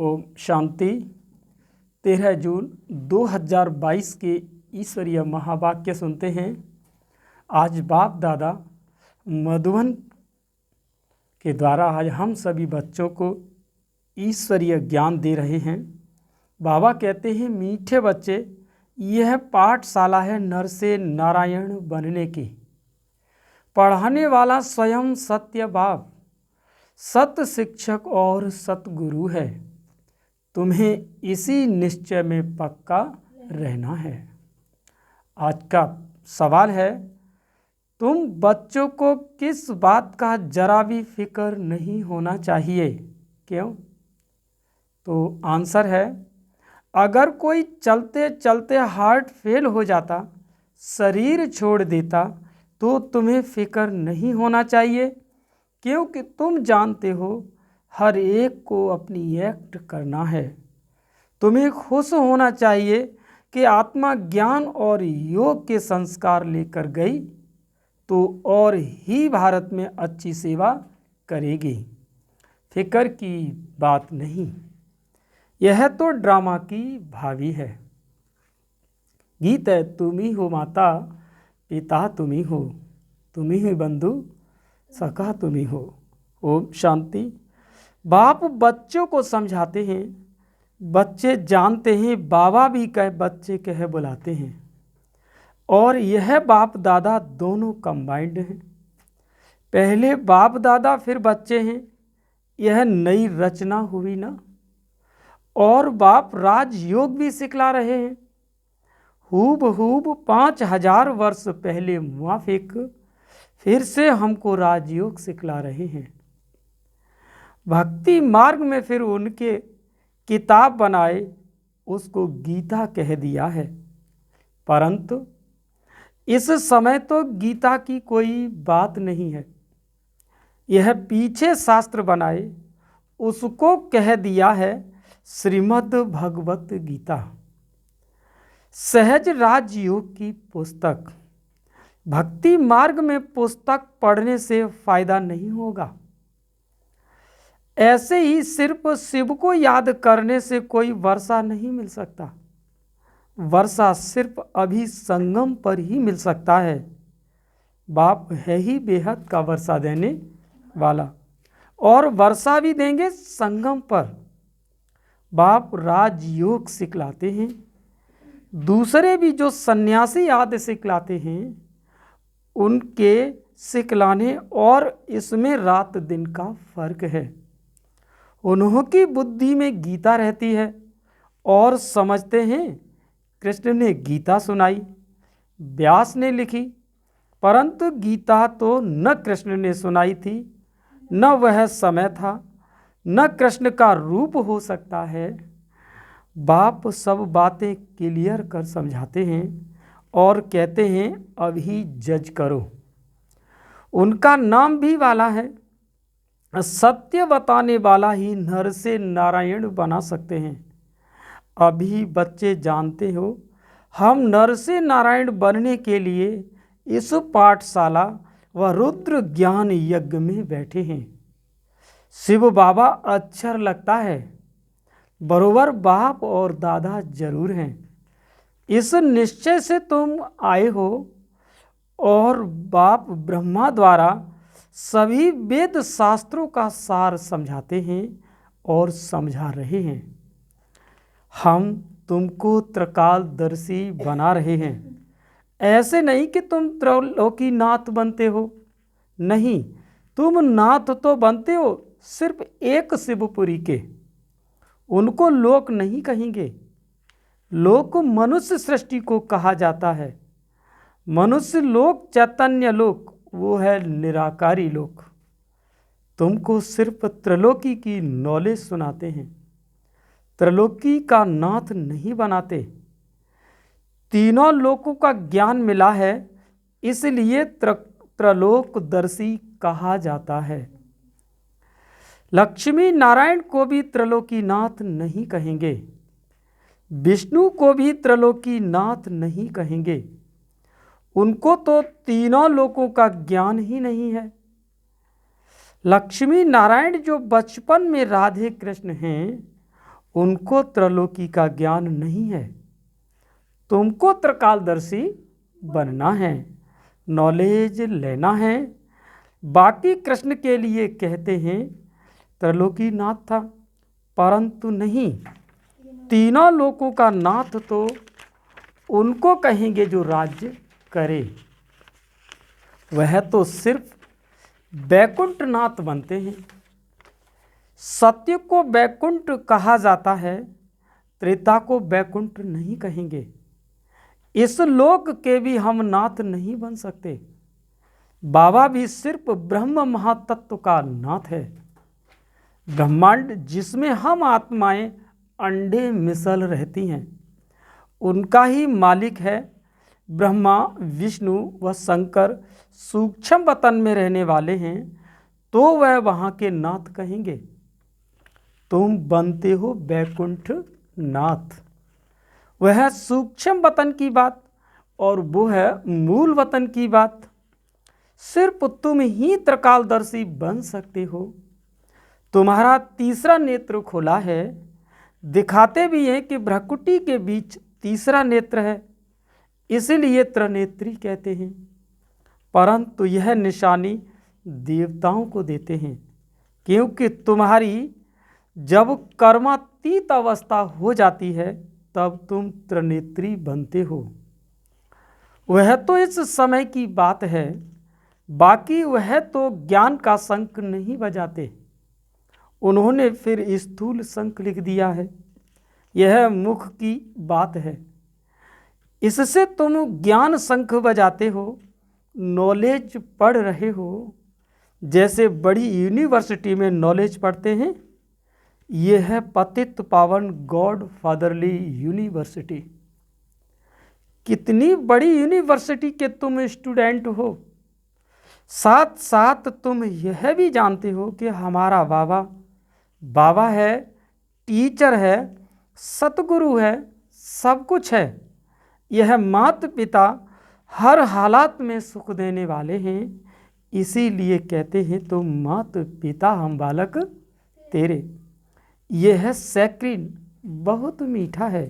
ओम शांति। 13 जून 2022 के ईश्वरीय महावाक्य सुनते हैं। आज बाप दादा मधुबन के द्वारा आज हम सभी बच्चों को ईश्वरीय ज्ञान दे रहे हैं। बाबा कहते हैं, मीठे बच्चे, यह पाठशाला है नर से नारायण बनने की। पढ़ाने वाला स्वयं सत्य बाप, सत्य शिक्षक और सतगुरु है। तुम्हें इसी निश्चय में पक्का रहना है। आज का सवाल है, तुम बच्चों को किस बात का जरा भी फिक्र नहीं होना चाहिए, क्यों? तो आंसर है, अगर कोई चलते चलते हार्ट फेल हो जाता, शरीर छोड़ देता, तो तुम्हें फिक्र नहीं होना चाहिए, क्योंकि तुम जानते हो हर एक को अपनी एक्ट करना है। तुम्हें खुश होना चाहिए कि आत्मा ज्ञान और योग के संस्कार लेकर गई तो और ही भारत में अच्छी सेवा करेगी। फिक्र की बात नहीं, यह तो ड्रामा की भावी है। गीत है, तुम ही हो माता पिता, तुम ही हो, तुम ही बंधु सखा, तुम ही हो। ओम शांति। बाप बच्चों को समझाते हैं, बच्चे जानते हैं, बाबा भी कह बच्चे कह बुलाते हैं, और यह बाप दादा दोनों कंबाइंड हैं। पहले बाप दादा फिर बच्चे हैं, यह नई रचना हुई ना। और बाप राजयोग भी सिखला रहे हैं, हूबहूब 5000 वर्ष पहले मुआफिक फिर से हमको राजयोग सिखला रहे हैं। भक्ति मार्ग में फिर उनके किताब बनाए, उसको गीता कह दिया है। परंतु इस समय तो गीता की कोई बात नहीं है। यह पीछे शास्त्र बनाए, उसको कह दिया है श्रीमद् भगवत गीता। सहज राजयोग की पुस्तक। भक्ति मार्ग में पुस्तक पढ़ने से फायदा नहीं होगा। ऐसे ही सिर्फ शिव को याद करने से कोई वर्षा नहीं मिल सकता। वर्षा सिर्फ अभी संगम पर ही मिल सकता है। बाप है ही बेहद का वर्षा देने वाला, और वर्षा भी देंगे संगम पर। बाप राजयोग सिखलाते हैं। दूसरे भी जो सन्यासी आदि सिखलाते हैं, उनके सिखलाने और इसमें रात दिन का फर्क है। उन्हों की बुद्धि में गीता रहती है और समझते हैं कृष्ण ने गीता सुनाई, व्यास ने लिखी, परंतु गीता तो न कृष्ण ने सुनाई थी, न वह समय था, न कृष्ण का रूप हो सकता है। बाप सब बातें क्लियर कर समझाते हैं और कहते हैं, अभी जज करो। उनका नाम भी वाला है। सत्य बताने वाला ही नर से नारायण बना सकते हैं। अभी बच्चे जानते हो, हम नर से नारायण बनने के लिए इस पाठशाला व रुद्र ज्ञान यज्ञ में बैठे हैं। शिव बाबा अक्षर लगता है, बरोबर बाप और दादा जरूर हैं। इस निश्चय से तुम आए हो, और बाप ब्रह्मा द्वारा सभी वेद शास्त्रों का सार समझाते हैं और समझा रहे हैं। हम तुमको त्रिकालदर्शी बना रहे हैं। ऐसे नहीं कि तुम त्रैलोकी नाथ बनते हो, नहीं, तुम नाथ तो बनते हो सिर्फ एक शिवपुरी के। उनको लोक नहीं कहेंगे। लोक मनुष्य सृष्टि को कहा जाता है। मनुष्य लोक चैतन्य लोक, वो है निराकारी लोक। तुमको सिर्फ त्रिलोकी की नॉलेज सुनाते हैं, त्रिलोकी का नाथ नहीं बनाते। तीनों लोकों का ज्ञान मिला है, इसलिए त्रिलोकदर्शी कहा जाता है। लक्ष्मी नारायण को भी त्रिलोकी नाथ नहीं कहेंगे, विष्णु को भी त्रिलोकी नाथ नहीं कहेंगे। उनको तो तीनों लोकों का ज्ञान ही नहीं है। लक्ष्मी नारायण जो बचपन में राधे कृष्ण हैं, उनको त्रलोकी का ज्ञान नहीं है। तुमको त्रिकालदर्शी बनना है, नॉलेज लेना है। बाकी कृष्ण के लिए कहते हैं त्रलोकी नाथ था, परंतु नहीं, तीनों लोकों का नाथ तो उनको कहेंगे जो राज्य करे। वह तो सिर्फ बैकुंठ नाथ बनते हैं। सत्य को बैकुंठ कहा जाता है, त्रेता को बैकुंठ नहीं कहेंगे। इस लोक के भी हम नाथ नहीं बन सकते। बाबा भी सिर्फ ब्रह्म महातत्व का नाथ है। ब्रह्मांड जिसमें हम आत्माएं अंडे मिसल रहती हैं, उनका ही मालिक है। ब्रह्मा, विष्णु व शंकर सूक्ष्म वतन में रहने वाले हैं, तो वह वहाँ के नाथ कहेंगे। तुम बनते हो बैकुंठ नाथ। वह सूक्ष्म वतन की बात और वो है मूल वतन की बात। सिर्फ तुम ही त्रिकालदर्शी बन सकते हो। तुम्हारा तीसरा नेत्र खुला है। दिखाते भी हैं कि भ्रकुटी के बीच तीसरा नेत्र है, इसीलिए त्रिनेत्री कहते हैं। परंतु यह निशानी देवताओं को देते हैं, क्योंकि तुम्हारी जब कर्मातीत अवस्था हो जाती है तब तुम त्रिनेत्री बनते हो। वह तो इस समय की बात है, बाकी वह तो ज्ञान का शंख नहीं बजाते। उन्होंने फिर स्थूल शंख लिख दिया है। यह मुख की बात है। इससे तुम ज्ञान शंख बजाते हो, नॉलेज पढ़ रहे हो। जैसे बड़ी यूनिवर्सिटी में नॉलेज पढ़ते हैं, यह है पतित पावन गॉड फादरली यूनिवर्सिटी। कितनी बड़ी यूनिवर्सिटी के तुम स्टूडेंट हो। साथ साथ तुम यह भी जानते हो कि हमारा बाबा है, टीचर है, सतगुरु है, सब कुछ है। यह माता पिता हर हालात में सुख देने वाले हैं। इसीलिए कहते हैं तो माता पिता हम बालक तेरे। यह है सैक्रिन, बहुत मीठा है।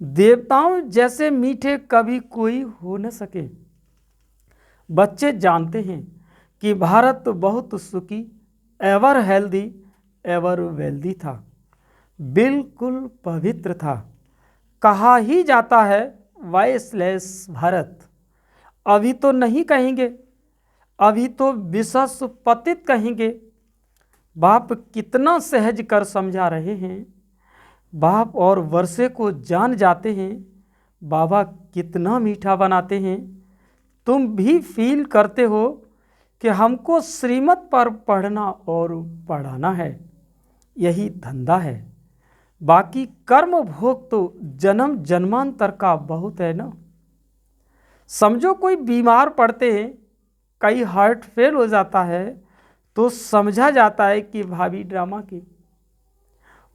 देवताओं जैसे मीठे कभी कोई हो न सके। बच्चे जानते हैं कि भारत बहुत सुखी, एवर हेल्दी, एवर वेल्दी था, बिल्कुल पवित्र था। कहा ही जाता है वाइसलेस भारत। अभी तो नहीं कहेंगे, अभी तो विशस पतित कहेंगे। बाप कितना सहज कर समझा रहे हैं। बाप और वर्षे को जान जाते हैं। बाबा कितना मीठा बनाते हैं। तुम भी फील करते हो कि हमको श्रीमत पर पढ़ना और पढ़ाना है, यही धंधा है। बाकी कर्म भोग तो जन्म जन्मांतर का बहुत है ना। समझो कोई बीमार पड़ते हैं, कई हार्ट फेल हो जाता है, तो समझा जाता है कि भाभी ड्रामा की,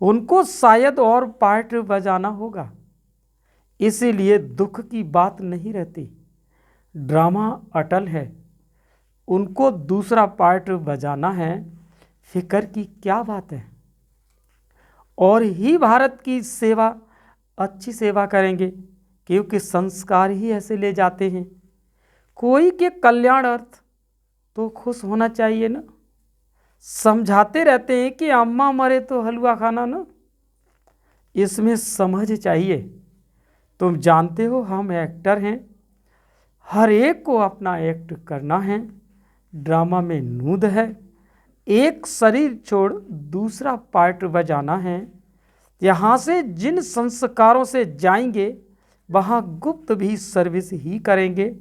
उनको शायद और पार्ट बजाना होगा, इसीलिए दुख की बात नहीं रहती। ड्रामा अटल है, उनको दूसरा पार्ट बजाना है, फिक्र की क्या बात है। और ही भारत की सेवा, अच्छी सेवा करेंगे, क्योंकि संस्कार ही ऐसे ले जाते हैं। कोई के कल्याण अर्थ तो खुश होना चाहिए ना। समझाते रहते हैं कि अम्मा मरे तो हलवा खाना ना, इसमें समझ चाहिए। तुम जानते हो हम एक्टर हैं, हर एक को अपना एक्ट करना है। ड्रामा में नूद है, एक शरीर छोड़ दूसरा पार्ट बजाना है। यहाँ से जिन संस्कारों से जाएंगे वहाँ गुप्त भी सर्विस ही करेंगे।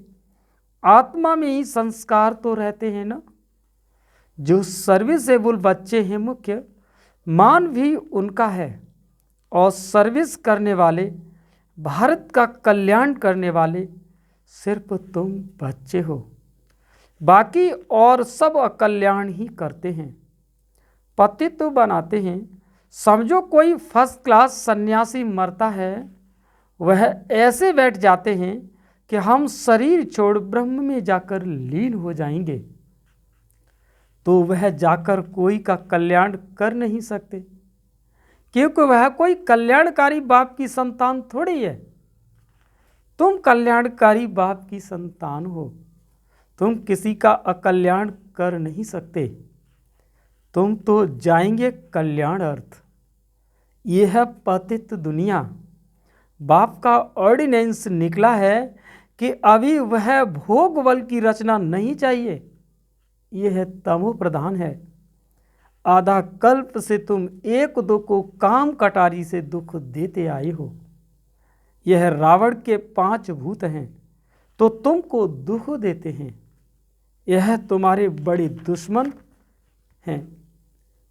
आत्मा में ही संस्कार तो रहते हैं ना। जो सर्विसेबल बच्चे हैं मुख्य, मान भी उनका है। और सर्विस करने वाले, भारत का कल्याण करने वाले सिर्फ तुम बच्चे हो। बाकी और सब अकल्याण ही करते हैं, पतित तो बनाते हैं। समझो कोई फर्स्ट क्लास सन्यासी मरता है, वह ऐसे बैठ जाते हैं कि हम शरीर छोड़ ब्रह्म में जाकर लीन हो जाएंगे, तो वह जाकर कोई का कल्याण कर नहीं सकते, क्योंकि वह कोई कल्याणकारी बाप की संतान थोड़ी है। तुम कल्याणकारी बाप की संतान हो। तुम किसी का अकल्याण कर नहीं सकते। तुम तो जाएंगे कल्याण अर्थ। यह है पतित दुनिया। बाप का ऑर्डिनेंस निकला है कि अभी वह भोग बल की रचना नहीं चाहिए। यह तमो प्रधान है। आधा कल्प से तुम एक दो को काम कटारी से दुख देते आए हो। यह रावण के 5 भूत हैं तो तुमको दुख देते हैं। यह तुम्हारे बड़े दुश्मन हैं।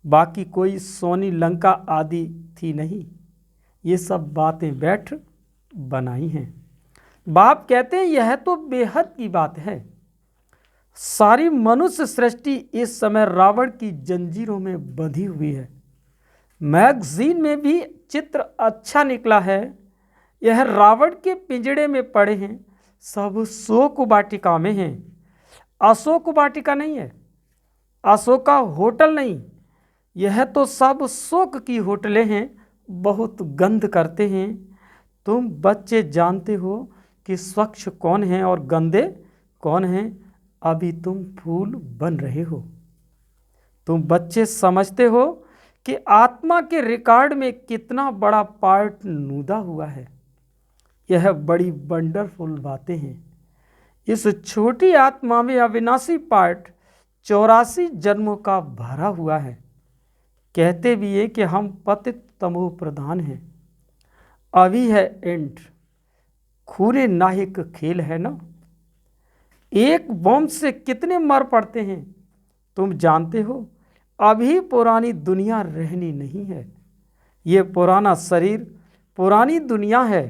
बाकी कोई सोनी लंका आदि थी नहीं। ये सब बातें बैठ बनाई हैं। बाप कहते हैं यह तो बेहद की बात है। सारी मनुष्य सृष्टि इस समय रावण की जंजीरों में बंधी हुई है। मैगजीन में भी चित्र अच्छा निकला है। यह रावण के पिंजड़े में पड़े हैं। सब शोक वाटिका में हैं। अशोक वाटिका नहीं है, अशोका होटल नहीं। यह तो सब शोक की होटलें हैं। बहुत गंध करते हैं। तुम बच्चे जानते हो कि स्वच्छ कौन है और गंदे कौन हैं। अभी तुम फूल बन रहे हो। तुम बच्चे समझते हो कि आत्मा के रिकॉर्ड में कितना बड़ा पार्ट नूदा हुआ है। यह बड़ी वंडरफुल बातें हैं। इस छोटी आत्मा में अविनाशी पार्ट 84 जन्मों का भरा हुआ है। कहते भी है कि हम पतित तमो प्रधान हैं। अभी है एंड। खूने नाहिक खेल है ना। एक बम से कितने मर पड़ते हैं तुम जानते हो। अभी पुरानी दुनिया रहनी नहीं है। ये पुराना शरीर पुरानी दुनिया है।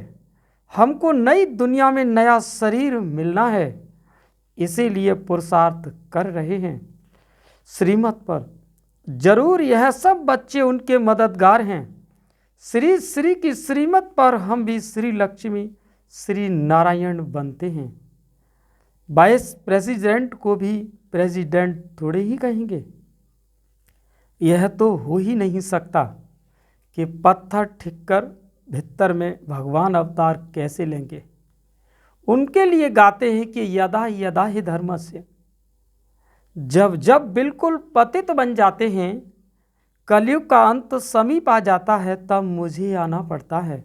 हमको नई दुनिया में नया शरीर मिलना है। इसीलिए पुरुषार्थ कर रहे हैं श्रीमत पर। जरूर यह सब बच्चे उनके मददगार हैं। श्री श्री की श्रीमत पर हम भी श्री लक्ष्मी श्री नारायण बनते हैं। वाइस प्रेसिडेंट को भी प्रेसिडेंट थोड़े ही कहेंगे। यह तो हो ही नहीं सकता कि पत्थर ठिक्कर भीतर में भगवान अवतार कैसे लेंगे। उनके लिए गाते हैं कि यदा यदा ही धर्मस्य। जब जब बिल्कुल पतित बन जाते हैं, कलयुग का अंत समीप आ जाता है, तब मुझे आना पड़ता है।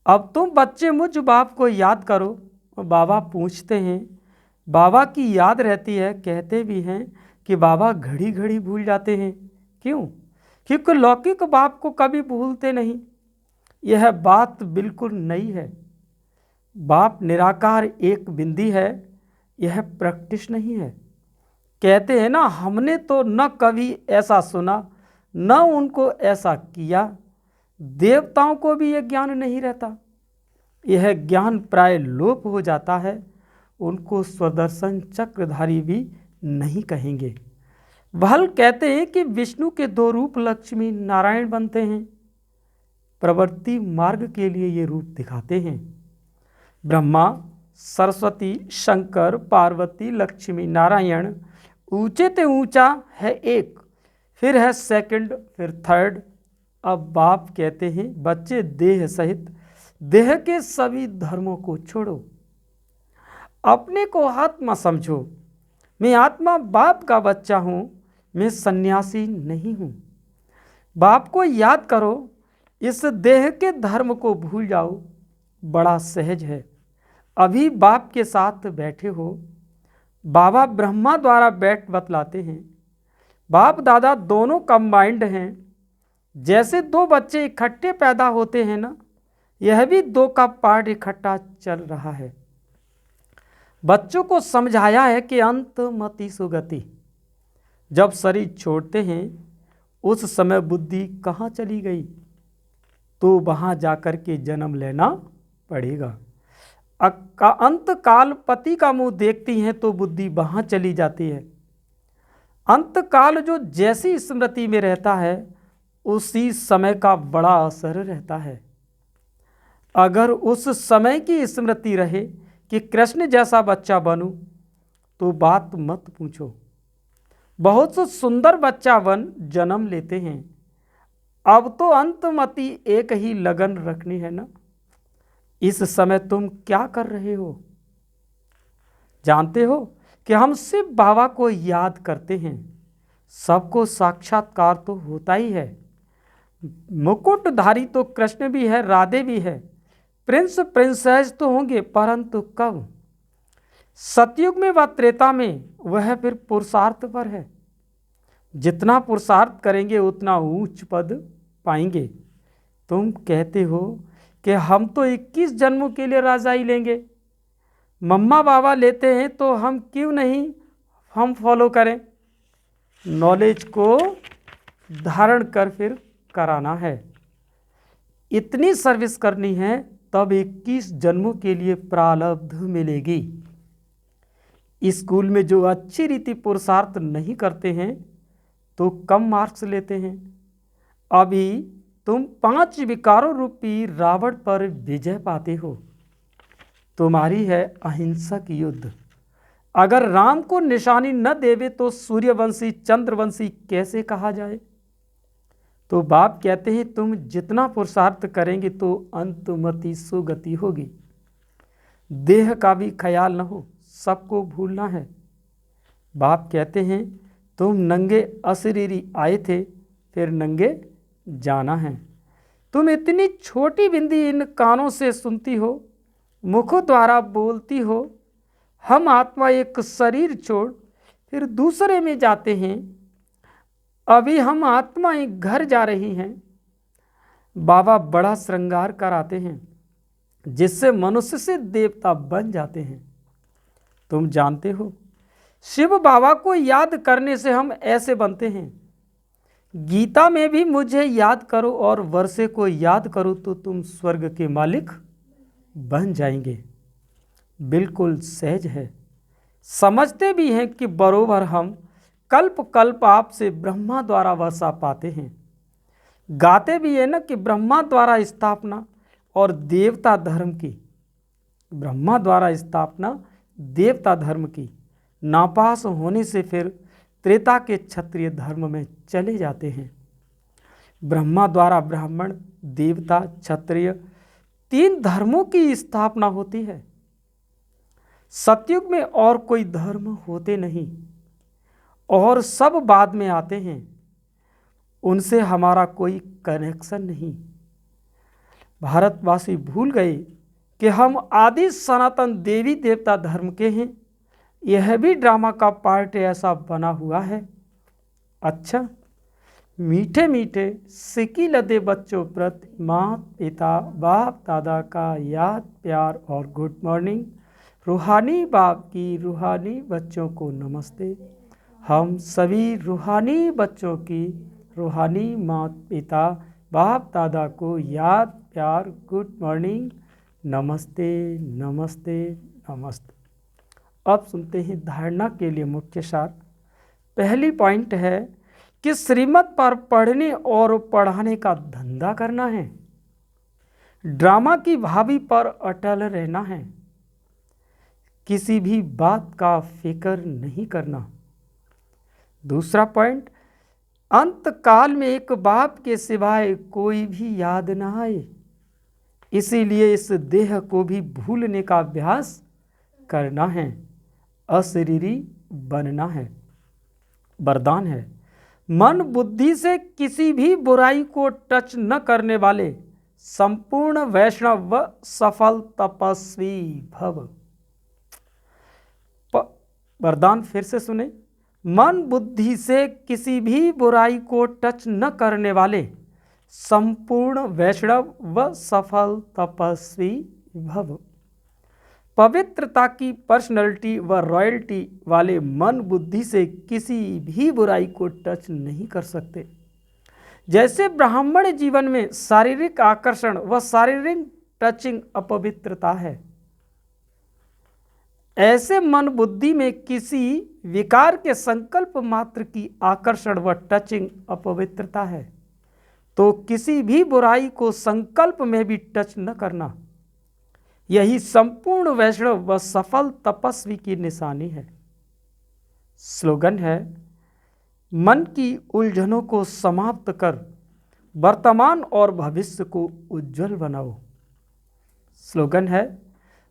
अब तुम बच्चे मुझ बाप को याद करो। बाबा पूछते हैं, बाबा की याद रहती है। कहते भी हैं कि बाबा घड़ी घड़ी भूल जाते हैं। क्यों? क्योंकि लौकिक बाप को कभी भूलते नहीं। यह बात बिल्कुल नई है। बाप निराकार एक बिंदी है। यह प्रैक्टिस नहीं है। कहते हैं ना, हमने तो न कभी ऐसा सुना न उनको ऐसा किया। देवताओं को भी यह ज्ञान नहीं रहता। यह ज्ञान प्राय लोप हो जाता है। उनको स्वदर्शन चक्रधारी भी नहीं कहेंगे। वहल कहते हैं कि विष्णु के 2 रूप लक्ष्मी नारायण बनते हैं। प्रवृत्ति मार्ग के लिए ये रूप दिखाते हैं। ब्रह्मा, सरस्वती, शंकर, पार्वती, लक्ष्मी, नारायण। ऊंचे ते ऊंचा है एक, फिर है सेकंड, फिर थर्ड। अब बाप कहते हैं, बच्चे देह सहित देह के सभी धर्मों को छोड़ो। अपने को आत्मा समझो। मैं आत्मा बाप का बच्चा हूँ। मैं सन्यासी नहीं हूँ। बाप को याद करो। इस देह के धर्म को भूल जाओ। बड़ा सहज है। अभी बाप के साथ बैठे हो। बाबा ब्रह्मा द्वारा बैठ बतलाते हैं। बाप दादा दोनों कंबाइंड हैं। जैसे 2 बच्चे इकट्ठे पैदा होते हैं ना, यह भी 2 का पार्ट इकट्ठा चल रहा है। बच्चों को समझाया है कि अंत मति सुगति। जब शरीर छोड़ते हैं उस समय बुद्धि कहाँ चली गई, तो वहाँ जाकर के जन्म लेना पड़ेगा। अंत काल पति का मुंह देखती हैं तो बुद्धि वहाँ चली जाती है। अंत काल जो जैसी स्मृति में रहता है उसी समय का बड़ा असर रहता है। अगर उस समय की स्मृति रहे कि कृष्ण जैसा बच्चा बनूं, तो बात मत पूछो। बहुत से सुंदर बच्चा बन जन्म लेते हैं। अब तो अंतमति एक ही लगन रखनी है ना। इस समय तुम क्या कर रहे हो? जानते हो कि हम शिव बाबा को याद करते हैं। सबको साक्षात्कार तो होता ही है। मुकुटधारी तो कृष्ण भी है, राधे भी है, प्रिंस प्रिंसेस तो होंगे, परंतु कब? सतयुग में व त्रेता में, वह फिर पुरुषार्थ पर है। जितना पुरुषार्थ करेंगे उतना ऊंच पद पाएंगे। तुम कहते हो कि हम तो 21 जन्मों के लिए राजाई लेंगे, मम्मा बाबा लेते हैं तो हम क्यों नहीं हम फॉलो करें? नॉलेज को धारण कर फिर कराना है। इतनी सर्विस करनी है तब 21 जन्मों के लिए प्रारब्ध मिलेगी। स्कूल में जो अच्छी रीति पुरुषार्थ नहीं करते हैं तो कम मार्क्स लेते हैं। अभी तुम 5 विकारों रूपी रावण पर विजय पाते हो। तुम्हारी है अहिंसक युद्ध। अगर राम को निशानी न देवे तो सूर्यवंशी चंद्रवंशी कैसे कहा जाए? तो बाप कहते हैं तुम जितना पुरुषार्थ करेंगे तो अंतमति सुगति होगी। देह का भी ख्याल न हो, सबको भूलना है। बाप कहते हैं तुम नंगे अशरीरी आए थे, फिर नंगे जाना है। तुम इतनी छोटी बिंदी इन कानों से सुनती हो, मुख द्वारा बोलती हो। हम आत्मा एक शरीर छोड़ फिर दूसरे में जाते हैं। अभी हम आत्मा एक घर जा रही हैं। बाबा बड़ा श्रृंगार कराते हैं जिससे मनुष्य से देवता बन जाते हैं। तुम जानते हो शिव बाबा को याद करने से हम ऐसे बनते हैं। गीता में भी मुझे याद करो और वर्षे को याद करो तो तुम स्वर्ग के मालिक बन जाएंगे। बिल्कुल सहज है। समझते भी हैं कि बरोबर हम कल्प कल्प आपसे ब्रह्मा द्वारा वर्षा पाते हैं। गाते भी है ना कि ब्रह्मा द्वारा स्थापना और देवता धर्म की, ब्रह्मा द्वारा स्थापना देवता धर्म की नापास होने से फिर त्रेता के क्षत्रिय धर्म में चले जाते हैं। ब्रह्मा द्वारा ब्राह्मण, देवता, क्षत्रिय 3 धर्मों की स्थापना होती है। सतयुग में और कोई धर्म होते नहीं और सब बाद में आते हैं। उनसे हमारा कोई कनेक्शन नहीं। भारतवासी भूल गए कि हम आदि सनातन देवी देवता धर्म के हैं। यह भी ड्रामा का पार्ट ऐसा बना हुआ है। अच्छा, मीठे मीठे सिकी लदे बच्चों प्रति माँ पिता बाप दादा का याद प्यार और गुड मॉर्निंग। रूहानी बाप की रूहानी बच्चों को नमस्ते। हम सभी रूहानी बच्चों की रूहानी माँ पिता बाप दादा को याद प्यार गुड मॉर्निंग, नमस्ते नमस्ते नमस्ते। अब सुनते हैं धारणा के लिए मुख्य सार। पहली पॉइंट है कि श्रीमत पर पढ़ने और पढ़ाने का धंधा करना है। ड्रामा की भाभी पर अटल रहना है। किसी भी बात का फिक्र नहीं करना। दूसरा पॉइंट, अंत काल में एक बाप के सिवाय कोई भी याद न आए, इसीलिए इस देह को भी भूलने का अभ्यास करना है, अशरीरी बनना है। वरदान है, मन बुद्धि से किसी भी बुराई को टच न करने वाले संपूर्ण वैष्णव व सफल तपस्वी भव। वरदान फिर से सुने, मन बुद्धि से किसी भी बुराई को टच न करने वाले संपूर्ण वैष्णव व सफल तपस्वी भव। पवित्रता की पर्सनैलिटी व रॉयल्टी वाले मन बुद्धि से किसी भी बुराई को टच नहीं कर सकते। जैसे ब्राह्मण जीवन में शारीरिक आकर्षण व शारीरिक टचिंग अपवित्रता है, ऐसे मन बुद्धि में किसी विकार के संकल्प मात्र की आकर्षण व टचिंग अपवित्रता है। तो किसी भी बुराई को संकल्प में भी टच न करना, यही संपूर्ण वैष्णव व सफल तपस्वी की निशानी है। स्लोगन है, मन की उलझनों को समाप्त कर वर्तमान और भविष्य को उज्जवल बनाओ। स्लोगन है,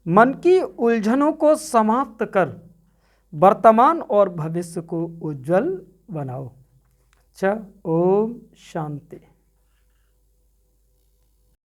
मन की उलझनों को समाप्त कर वर्तमान और भविष्य को उज्जवल बनाओ। अच्छा, ओम शांति।